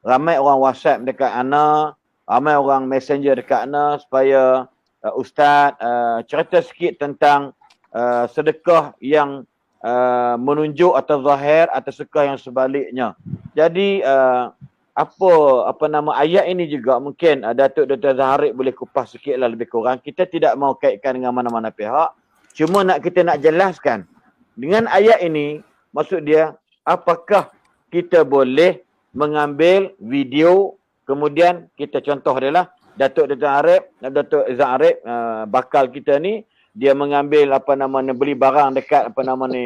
ramai orang WhatsApp dekat ana, ramai orang messenger dekat ana supaya Ustaz cerita sikit tentang sedekah yang menunjuk atau zahir atau sedekah yang sebaliknya. Jadi apa nama ayat ini juga mungkin Datuk Dr. Zaharik boleh kupas sikitlah lebih kurang. Kita tidak mau kaitkan dengan mana-mana pihak. Cuma kita nak jelaskan dengan ayat ini, maksud dia apakah kita boleh mengambil video, kemudian kita contoh dia lah Datuk Zaharik bakal kita ni, dia mengambil beli barang dekat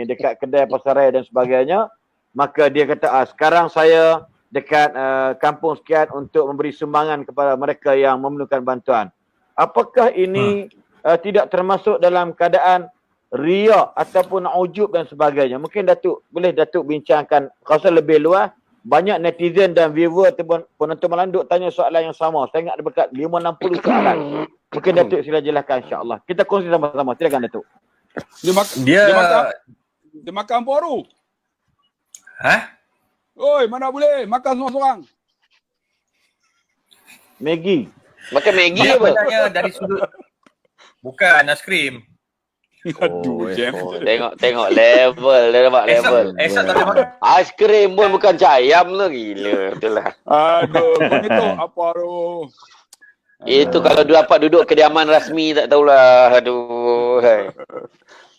dekat kedai pasaran dan sebagainya, maka dia kata sekarang saya dekat kampung sekian untuk memberi sumbangan kepada mereka yang memerlukan bantuan. Apakah ini tidak termasuk dalam keadaan riak ataupun ujub dan sebagainya? Mungkin Datuk bincangkan rasa lebih luas. Banyak netizen dan viewer ataupun penonton malam duk tanya soalan yang sama. Saya ingat ada dekat 5-60 soalan. Mungkin Datuk sila jelaskan insya-Allah. Kita kongsi sama-sama. Silakan Datuk. Dia makan baru. Oi, mana boleh makan seorang-seorang. Maggi. Makan Maggi Dia apa? benarnya dari sudut bukan aiskrim. Aduh, Jam. Tengok level, dia dapat level. Esok tak boleh makan. Aiskrim pun bukan cayam lah, gila. Betul lah. Aduh, kau ni tahu apa tu? Itu kalau dia dapat duduk kediaman rasmi tak tahulah. Aduh.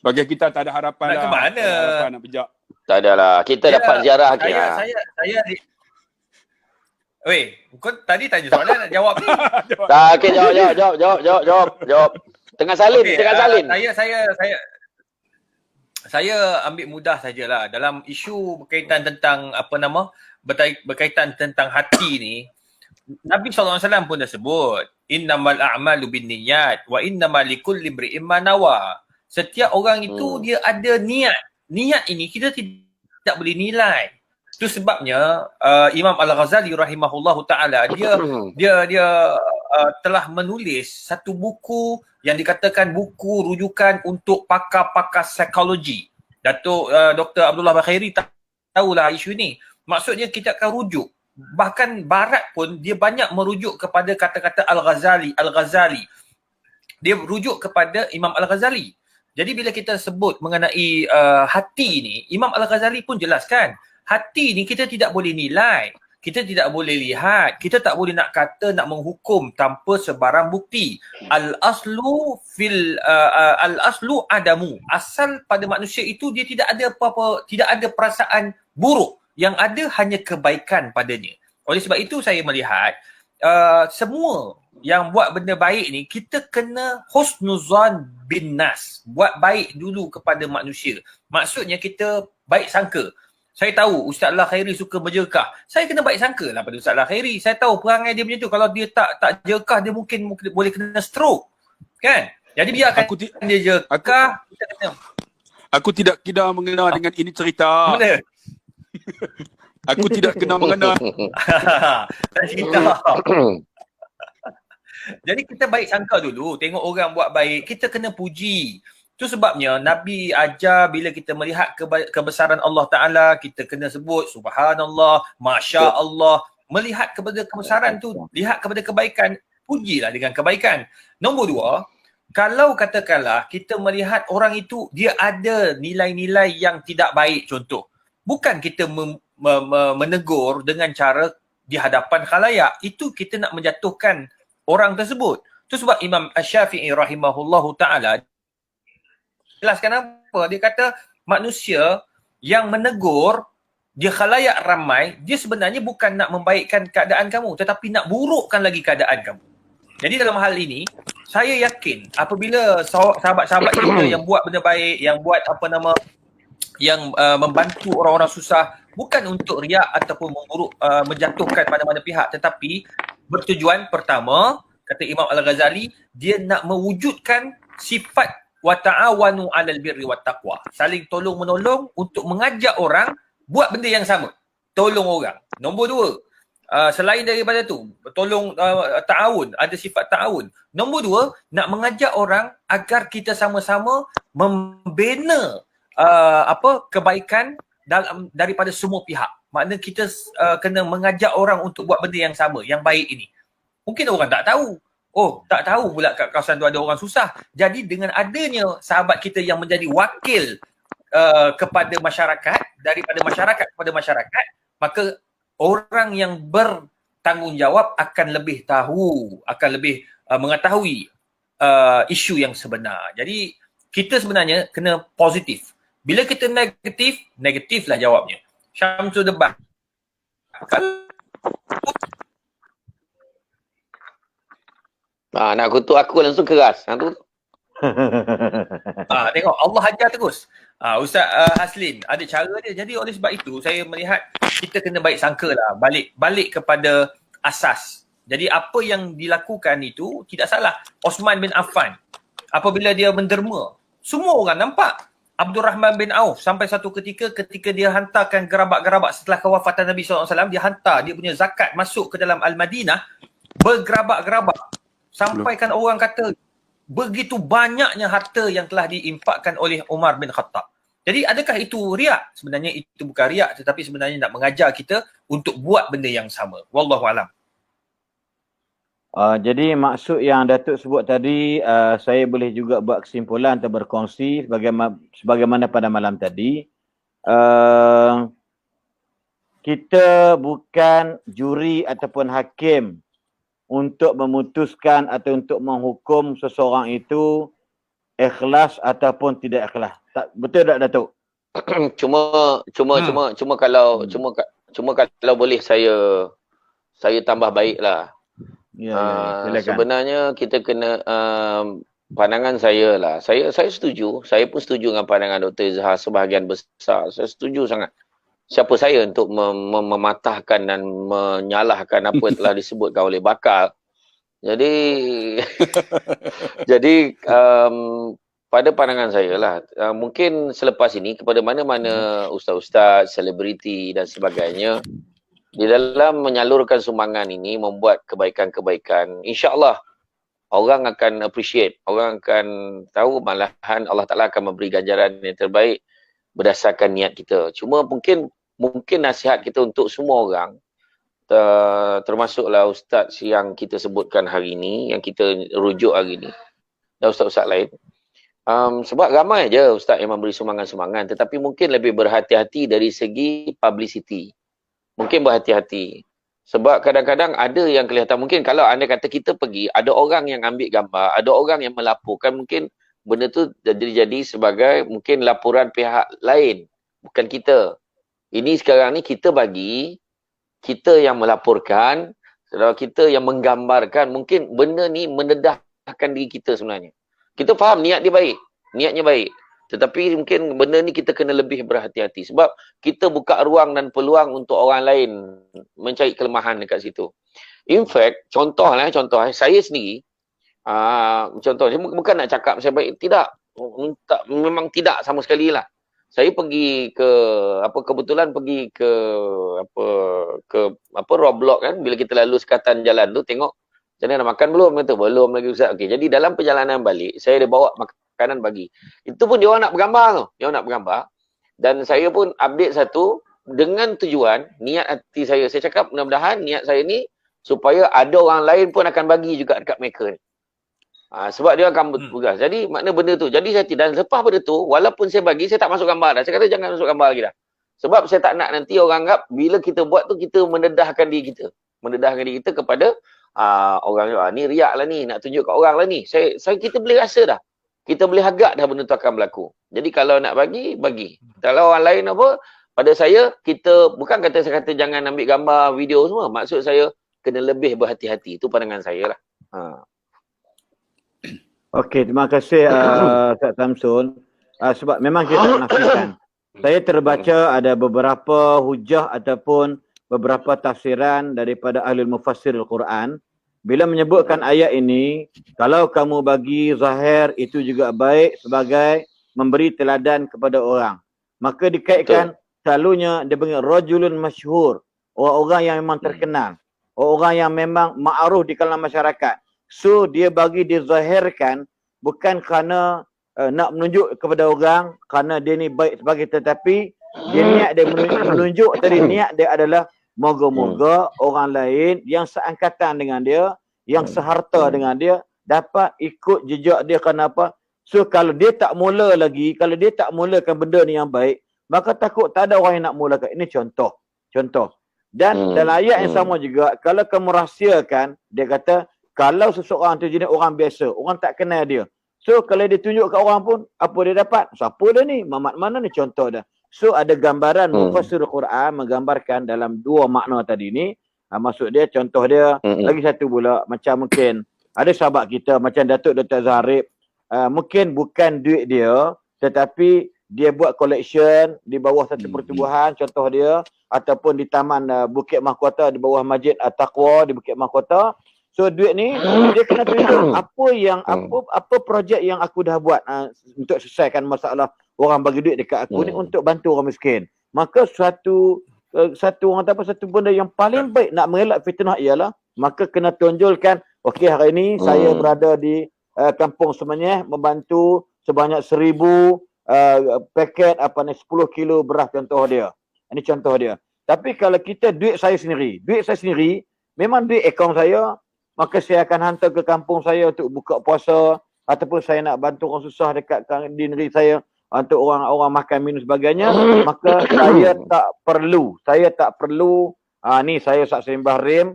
Bagi kita tak ada harapan Nak lah. ke mana? Tak ada harapan nak pejak. Tak adalah. Kita dapat ziarah Saya Weh, kau tadi tanya soalan nak jawab ni. Tak, okey, jawab. Tengah salin, Okay, tengah salin. Saya ambil mudah sajalah dalam isu berkaitan tentang berkaitan tentang hati ni. Nabi SAW pun dah sebut, innamal a'malu binniyat wa innamal likulli imri'in ma nawa. Setiap orang itu dia ada niat. Niat ini kita tidak boleh nilai. Itu sebabnya Imam Al-Ghazali rahimahullahu taala dia telah menulis satu buku yang dikatakan buku rujukan untuk pakar-pakar psikologi. Datuk Dr. Abdullah Bakhairi tahulah isu ni. Maksudnya kita akan rujuk. Bahkan Barat pun dia banyak merujuk kepada kata-kata Al-Ghazali. Dia rujuk kepada Imam Al-Ghazali. Jadi bila kita sebut mengenai hati ni, Imam Al-Ghazali pun jelaskan, hati ni kita tidak boleh nilai. Kita tidak boleh lihat, kita tak boleh nak kata, nak menghukum tanpa sebarang bukti. Al-aslu adamu. Asal pada manusia itu dia tidak ada apa-apa, tidak ada perasaan buruk. Yang ada hanya kebaikan padanya. Oleh sebab itu saya melihat semua yang buat benda baik ni kita kena husnuzan bin nas. Buat baik dulu kepada manusia. Maksudnya kita baik sangka. Saya tahu Ustaz Allah Khairi suka berjekah. Saya kena baik sangka lah pada Ustaz Allah Khairi. Saya tahu perangai dia macam tu. Kalau dia tak jekah, dia mungkin boleh kena stroke. Kan? Jadi biarkan dia jekah. Aku tidak kena mengenal dengan ini cerita. Mana? Aku tidak kena mengenal. Tak cerita. Jadi kita baik sangka dulu. Tengok orang buat baik, kita kena puji. Itu sebabnya Nabi ajar bila kita melihat kebesaran Allah Ta'ala, kita kena sebut Subhanallah, Masya Allah. Melihat kepada kebesaran tu, lihat kepada kebaikan, pujilah dengan kebaikan. Nombor dua, kalau katakanlah kita melihat orang itu dia ada nilai-nilai yang tidak baik, contoh. Bukan kita menegur dengan cara di hadapan khalayak. Itu kita nak menjatuhkan orang tersebut. Itu sebab Imam Asy-Syafi'i rahimahullahu ta'ala jelaskan apa? Dia kata manusia yang menegur dia khalayak ramai, dia sebenarnya bukan nak membaikkan keadaan kamu, tetapi nak burukkan lagi keadaan kamu. Jadi dalam hal ini, saya yakin apabila sahabat-sahabat kita yang buat benda baik, yang buat yang membantu orang-orang susah, bukan untuk riak ataupun menjatuhkan mana-mana pihak, tetapi bertujuan pertama, kata Imam Al-Ghazali, dia nak mewujudkan sifat wa ta'awanu 'alal birri wat taqwa. Saling tolong menolong untuk mengajak orang buat benda yang sama. Tolong orang. Nombor dua, selain daripada tu, tolong ta'awun, ada sifat ta'awun. Nombor dua, nak mengajak orang agar kita sama-sama membina kebaikan daripada semua pihak. Makna kita kena mengajak orang untuk buat benda yang sama, yang baik ini. Mungkin orang tak tahu. Oh, tak tahu pula kat kawasan tu ada orang susah. Jadi dengan adanya sahabat kita yang menjadi wakil kepada masyarakat, daripada masyarakat kepada masyarakat, maka orang yang bertanggungjawab akan lebih tahu, akan lebih mengetahui isu yang sebenar. Jadi kita sebenarnya kena positif. Bila kita negatif, negatiflah jawabnya. Syamsul debat. Nak kutuk aku langsung keras. Tu. Tengok Allah ajar terus. Ustaz Haslin ada cara dia. Jadi oleh sebab itu saya melihat kita kena baik sangka lah. Balik kepada asas. Jadi apa yang dilakukan itu tidak salah. Osman bin Affan apabila dia menderma, semua orang nampak. Abdul Rahman bin Auf sampai satu ketika dia hantarkan gerabak-gerabak setelah kewafatan Nabi SAW, dia hantar dia punya zakat masuk ke dalam Al-Madinah bergerabak-gerabak. Sampaikan orang kata begitu banyaknya harta yang telah diinfakkan oleh Umar bin Khattab. Jadi adakah itu riak? Sebenarnya itu bukan riak, tetapi sebenarnya nak mengajar kita untuk buat benda yang sama. Wallahualam. Jadi maksud yang Datuk sebut tadi, saya boleh juga buat kesimpulan atau berkongsi sebagaimana pada malam tadi. Kita bukan juri ataupun hakim untuk memutuskan atau untuk menghukum seseorang itu ikhlas ataupun tidak ikhlas. Betul tak Datuk? Cuma kalau boleh saya tambah baiklah. Sebenarnya kita kena pandangan saya lah. Saya setuju. Saya pun setuju dengan pandangan Dr. Izhar sebahagian besar. Saya setuju sangat. Siapa saya untuk mematahkan dan menyalahkan apa yang telah disebutkan oleh Bakal. Jadi pada pandangan saya lah, mungkin selepas ini kepada mana-mana ustaz-ustaz, selebriti dan sebagainya, di dalam menyalurkan sumbangan ini, membuat kebaikan-kebaikan, insya-Allah orang akan appreciate, orang akan tahu, malahan Allah Ta'ala akan memberi ganjaran yang terbaik berdasarkan niat kita. Cuma mungkin nasihat kita untuk semua orang, termasuklah ustaz yang kita sebutkan hari ini, yang kita rujuk hari ini, dan ustaz-ustaz lain. Sebab ramai je ustaz yang memberi sumbangan-sumbangan, tetapi mungkin lebih berhati-hati dari segi publicity. Mungkin berhati-hati. Sebab kadang-kadang ada yang kelihatan, mungkin kalau anda kata kita pergi, ada orang yang ambil gambar, ada orang yang melaporkan, mungkin benda tu jadi sebagai mungkin laporan pihak lain, bukan kita. Ini sekarang ni kita bagi, kita yang melaporkan, kita yang menggambarkan, mungkin benda ni mendedahkan diri kita sebenarnya. Kita faham niatnya baik. Tetapi mungkin benda ni kita kena lebih berhati-hati. Sebab kita buka ruang dan peluang untuk orang lain mencari kelemahan dekat situ. In fact, contoh saya sendiri, contoh, saya bukan nak cakap saya baik, tidak. Memang tidak sama sekali lah. Saya pergi kebetulan pergi ke Roblox kan, bila kita lalu sekatan jalan tu, tengok, macam mana nak makan belum? Kata, belum lagi Ustaz. Okey, jadi dalam perjalanan balik, saya ada bawa makanan bagi. Itu pun dia orang nak bergambar tu. Dia orang nak bergambar. Dan saya pun update satu dengan tujuan, niat hati saya. Saya cakap mudah-mudahan niat saya ni supaya ada orang lain pun akan bagi juga dekat mereka ni. Sebab dia akan bertugas. Jadi makna benda tu. Jadi saya dan lepas benda tu, walaupun saya bagi, saya tak masuk gambar dah. Saya kata jangan masuk gambar lagi dah. Sebab saya tak nak nanti orang anggap bila kita buat tu, kita mendedahkan diri kita. Mendedahkan diri kita kepada orang ni riak lah ni, nak tunjuk kat orang lah ni. Kita boleh rasa dah. Kita boleh agak dah benda tu akan berlaku. Jadi kalau nak bagi. Kalau orang lain apa, pada saya, kita bukan saya kata jangan ambil gambar, video semua. Maksud saya, kena lebih berhati-hati. Itu pandangan saya lah. Okey, terima kasih Kak Samsul. Sebab memang kita tak nafikan. Saya terbaca ada beberapa hujah ataupun beberapa tafsiran daripada ahli mufassir Al-Quran. Bila menyebutkan ayat ini, kalau kamu bagi zahir itu juga baik sebagai memberi teladan kepada orang. Maka dikaitkan selalunya dia panggil rajulun masyhur, orang-orang yang memang terkenal, orang yang memang ma'ruf di kalangan masyarakat. So dia bagi dizahirkan bukan kerana nak menunjuk kepada orang kerana dia ni baik sebagai, tetapi Dia niat dia menunjuk tadi, niat dia adalah moga-moga orang lain yang seangkatan dengan dia, yang seharta dengan dia dapat ikut jejak dia. Kenapa? So kalau dia tak mula lagi, kalau dia tak mulakan benda ni yang baik, maka takut tak ada orang yang nak mulakan. Ini contoh. Dan dalam ayat yang sama juga, kalau kamu rahsiakan, dia kata, kalau seseorang tu jenis orang biasa, orang tak kenal dia. So kalau dia tunjuk kat orang pun, apa dia dapat? Siapa dia ni? Mamat mana ni? Contoh dah. So ada gambaran mufassir Quran menggambarkan dalam dua makna tadi ni. Maksud dia, contoh dia, lagi satu pula, macam mungkin ada sahabat kita macam Datuk Dr. Zahrib, mungkin bukan duit dia, tetapi dia buat collection di bawah satu pertubuhan, contoh dia, ataupun di Taman Bukit Mahkota, di bawah Masjid At-Taqwa di Bukit Mahkota. So duit ni dia kena tunjuk apa projek yang aku dah buat untuk selesaikan masalah orang bagi duit dekat aku ni untuk bantu orang miskin. Maka satu benda yang paling baik nak mengelak fitnah ialah maka kena tunjulkan, okey hari ini saya berada di Kampung Semenyih membantu sebanyak 1000 paket 10 kilo beras, contoh dia. Ini contoh dia. Tapi kalau kita duit saya sendiri memang duit akaun saya, maka saya akan hantar ke kampung saya untuk buka puasa, ataupun saya nak bantu orang susah dekat di negeri saya untuk orang makan minum sebagainya, maka saya tak perlu ni saya Ustaz Sembah Rim,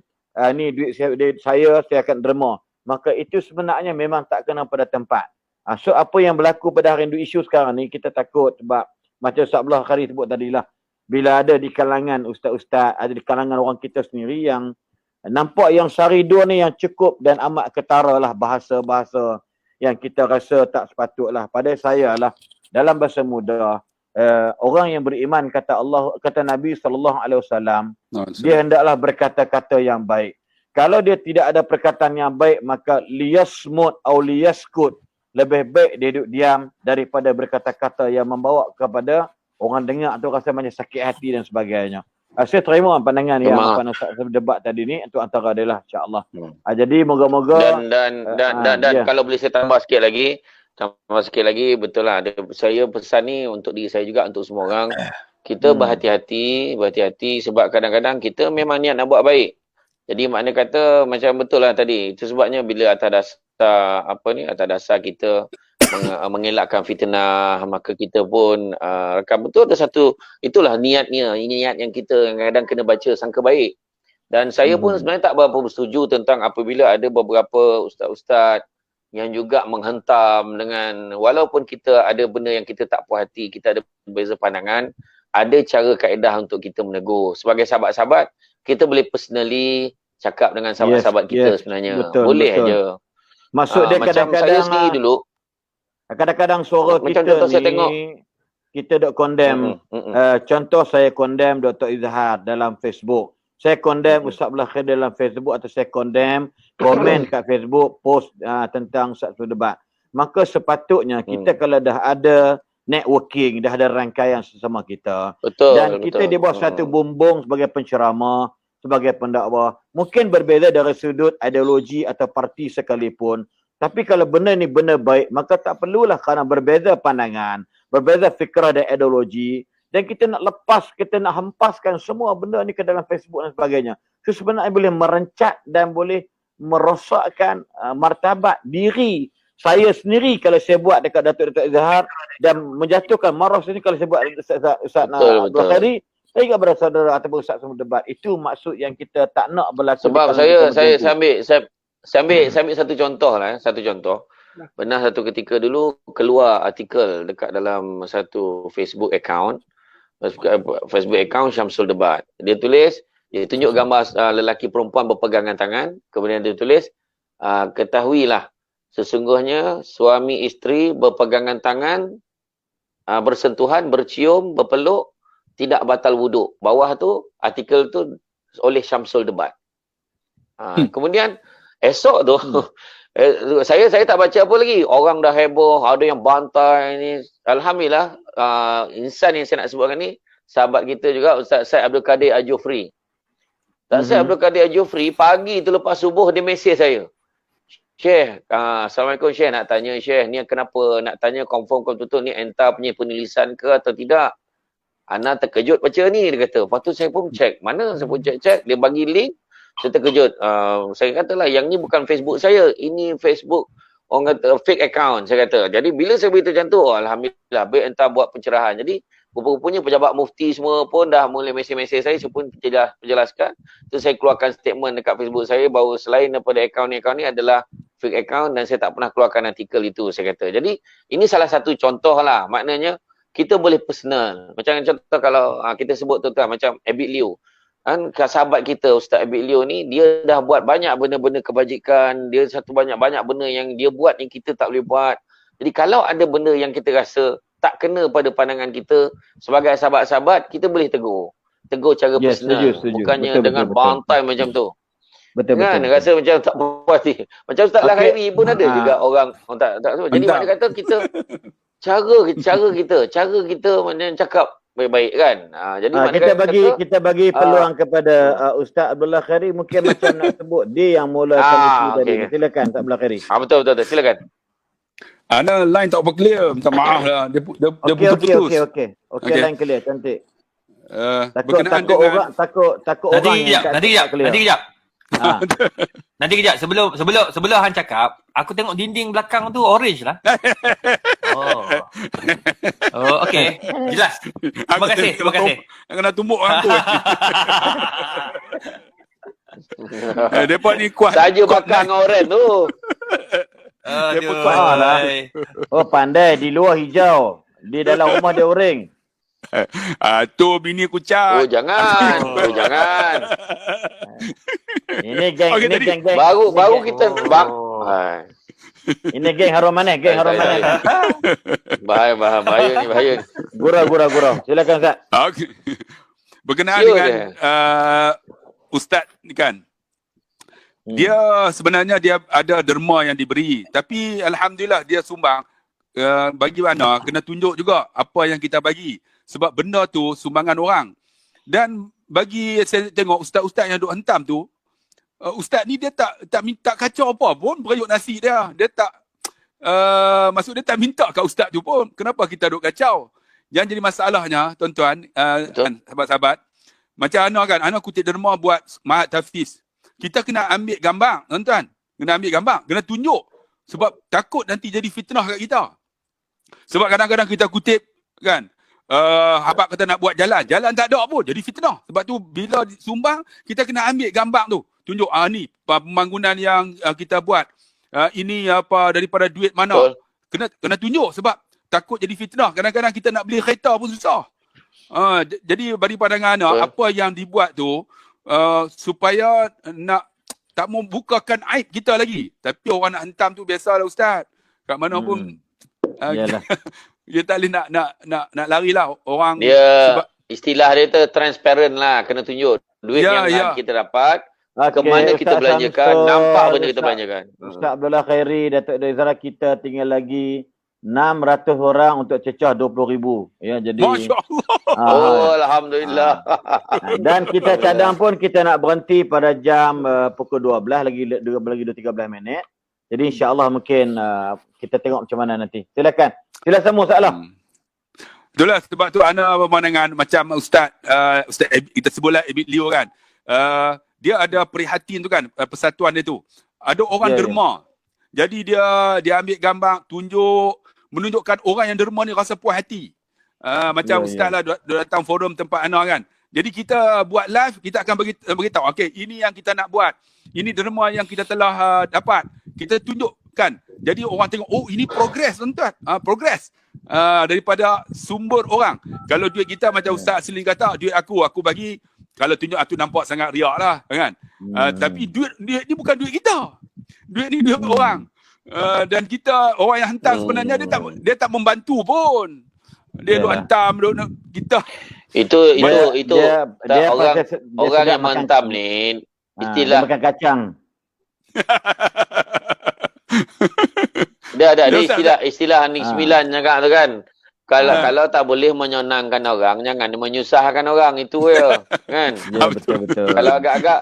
ni duit saya akan derma. Maka itu sebenarnya memang tak kena pada tempat. So apa yang berlaku pada hari isu sekarang ni, kita takut sebab macam Ustaz Abdullah Khari sebut tadilah, bila ada di kalangan ustaz-ustaz, ada di kalangan orang kita sendiri yang nampak yang Syaridun ni yang cukup dan amat ketara lah bahasa-bahasa yang kita rasa tak sepatutlah. Pada saya lah, dalam bahasa muda, orang yang beriman kata Nabi SAW, dia hendaklah berkata-kata yang baik. Kalau dia tidak ada perkataan yang baik, maka liyasmut atau liyaskut, lebih baik dia duduk diam daripada berkata-kata yang membawa kepada orang dengar tu rasa macam sakit hati dan sebagainya. Saya terima pandangan yang debat tadi ni, untuk antara dia lah, insya-Allah. Jadi moga-moga dan kalau boleh saya tambah sikit lagi, betul lah. Saya pesan ni untuk diri saya juga, untuk semua orang. Kita berhati-hati sebab kadang-kadang kita memang niat nak buat baik. Jadi makna kata macam betul lah tadi. Itu sebabnya bila atas dasar kita mengelakkan fitnah, maka kita pun betul ada satu, itulah niat yang kita kadang kena baca sangka baik. Dan saya pun sebenarnya tak berapa bersetuju tentang apabila ada beberapa ustaz-ustaz yang juga menghentam dengan, walaupun kita ada benda yang kita tak puas hati, kita ada berbeza pandangan, ada cara kaedah untuk kita menegur. Sebagai sahabat-sahabat, kita boleh personally cakap dengan sahabat-sahabat kita sebenarnya. Boleh aja. Maksud dia macam kadang-kadang saya sendiri dulu, kadang-kadang suara macam kita contoh ni, saya tengok, kita dok condemn. Contoh saya condemn Dr. Izhar dalam Facebook. Saya condemn Ustaz Abdullah Khair dalam Facebook, atau saya condemn komen kat Facebook post tentang satu debat. Maka sepatutnya kita kalau dah ada networking, dah ada rangkaian sesama kita, dan kita di bawah satu bumbung sebagai penceramah, sebagai pendakwah, mungkin berbeza dari sudut ideologi atau parti sekalipun. Tapi kalau benda ni benda baik, maka tak perlulah kerana berbeza pandangan, berbeza fikrah dan ideologi, dan kita nak lepas, kita nak hempaskan semua benda ni ke dalam Facebook dan sebagainya. Itu sebenarnya boleh merencat dan boleh merosakkan martabat diri saya sendiri kalau saya buat dekat Datuk Izhar, dan menjatuhkan marah sini kalau saya buat Ustaz Abdul Khari. Saya ingat pada saudara ataupun Ustaz semua debat. Itu maksud yang kita tak nak berlaku. Sebab saya ambil satu contoh lah. Satu contoh. Pernah satu ketika dulu keluar artikel dekat dalam satu Facebook account Syamsul Debat. Dia tunjuk gambar lelaki perempuan berpegangan tangan. Kemudian dia tulis, ketahuilah sesungguhnya suami isteri berpegangan tangan, bersentuhan, bercium, berpeluk, tidak batal wuduk. Bawah tu, artikel tu oleh Syamsul Debat. Kemudian esok tu, saya tak baca apa lagi. Orang dah heboh, ada yang bantai ni. Alhamdulillah, insan yang saya nak sebutkan ni, sahabat kita juga, Ustaz Syed Abdul Kadir Al-Jufri. Ustaz Syed Abdul Kadir Al-Jufri, pagi tu lepas subuh, dia mesej saya. Syekh, Assalamualaikum Syekh, nak tanya Syekh, ni kenapa nak tanya confirm betul-betul ni entah punya penulisan ke atau tidak? Ana terkejut baca ni, dia kata. Lepas tu saya pun check. Mana saya pun check. Dia bagi link. Saya terkejut. Saya katalah yang ni bukan Facebook saya. Ini Facebook orang kata fake account, saya kata. Jadi bila saya beritahu macam tu, alhamdulillah baik entah buat pencerahan. Jadi rupa-rupanya pejabat mufti semua pun dah mula mesej-mesej saya pun penjelaskan. Tu saya keluarkan statement dekat Facebook saya bahawa selain daripada akaun ni adalah fake account dan saya tak pernah keluarkan artikel itu, saya kata. Jadi ini salah satu contoh lah. Maknanya kita boleh personal. Macam contoh kalau kita sebut tuan-tuan macam Abid Liu. Kan sahabat kita Ustaz Abid Liu ni, dia dah buat banyak benda-benda kebajikan, dia satu banyak benda yang dia buat yang kita tak boleh buat. Jadi kalau ada benda yang kita rasa tak kena pada pandangan kita sebagai sahabat-sahabat, kita boleh tegur cara personal, setuju. bukannya Betul, dengan betul. bantai macam tu. Betul. Kan rasa macam tak puas hati. Macam Ustaz Okey. Khairi pun ada juga orang tak semua. Jadi Entah. dia kata kita cara kita macam cakap baik-baik kan. Jadi Kita bagi peluang kepada Ustaz Abdullah Khairi, mungkin macam nak sebut dia yang mulakan isu tadi. okey. Silakan Ustaz Abdullah Khairi. betul silakan. Ana line tak apa clear. Minta maaf lah. Dia putus. Okey, line clear, cantik. Berkenaan Takut dengan orang takut Nanti orang yang kejap. Ha. Nanti kejap. Sebelum Han cakap, aku tengok dinding belakang tu orange lah. Oh, okey. Jelas. Terima kasih. Kena tumbuk orang tu. Depa ni kuat. Saja bakar dengan orang tu. Aduh. lah. Oh, pandai, di luar hijau, di dalam rumah dia orange. Tu bini aku cat. Jangan. Ini geng, Okey, ini tadi- geng. Baru kita Ini geng harum manis, bahaya ni. Gurau. Silakan Ustaz. Okey. Berkenaan Ya, dengan dia. Ustaz ni kan. Dia sebenarnya dia ada derma yang diberi, tapi alhamdulillah dia sumbang. Bagi mana kena tunjuk juga apa yang kita bagi, sebab benda tu sumbangan orang. Dan bagi saya tengok ustaz-ustaz yang duk hentam tu, ustaz ni dia tak minta kacau apa pun perayuk nasi dia. Dia tak maksud dia tak minta kat ustaz tu pun. Kenapa kita duk kacau? Yang jadi masalahnya tuan-tuan, sahabat-sahabat, macam Ana kutip derma buat Mahat Hafiz. Kita kena ambil gambar, tuan-tuan. Kena tunjuk. Sebab takut nanti jadi fitnah kat kita. Sebab kadang-kadang kita kutip kan, habaq kata nak buat jalan tak ada pun, jadi fitnah. Sebab tu bila sumbang, kita kena ambil gambar tu. Tunjuk, ni pembangunan yang kita buat. Ini apa daripada duit mana. Kena tunjuk sebab takut jadi fitnah. Kadang-kadang kita nak beli kereta pun susah. Jadi bagi pandangan apa yang dibuat tu, supaya nak tak mau bukakan aib kita lagi. Tapi orang nak hentam tu biasalah Ustaz. Kat mana pun Yalah. Ya dia tak boleh nak lari lah orang. Dia istilah dia tu transparent lah, kena tunjuk duit yang kita dapat, ke mana kita belanjakan, nampak benda kita belanjakan. Ustaz Abdullah Khairi, Datuk Dezara, kita tinggal lagi 600 orang untuk cecah 20,000. Ya, jadi masya-Allah. Alhamdulillah. Dan kita cadang pun kita nak berhenti pada jam pukul 12 lagi 13 minit. Jadi insya-Allah mungkin kita tengok macam mana nanti. Silakan. Sila semua soalan. Itulah sebab tu ana pemandangan macam Ustaz kita sebutlah Abid Liu kan. Dia ada prihatin tu kan, persatuan dia tu. Ada orang derma. Jadi dia ambil gambar, menunjukkan orang yang derma ni rasa puas hati. Macam Ustaz lah datang forum tempat ana kan. Jadi kita buat live, kita akan beritahu, okey, ini yang kita nak buat. Ini derma yang kita telah dapat. Kita tunjukkan. Jadi orang tengok, oh ini progres tuan-tuan. Progres. Daripada sumber orang. Kalau duit kita macam Ustaz Asli kata, duit aku bagi, kalau tunjuk aku nampak sangat riak lah kan. Tapi duit ni bukan duit kita. Duit ni duit orang. Dan kita, orang yang hantar sebenarnya dia tak membantu pun. Dia duk hantam, kita. Itu dia orang yang menghantam ni istilah makan kacang. Dia ada istilah Anik 9 cakap tu kan. Kalau tak boleh menyenangkan orang, jangan menyusahkan orang, itu je kan. Ya, betul. Kalau agak-agak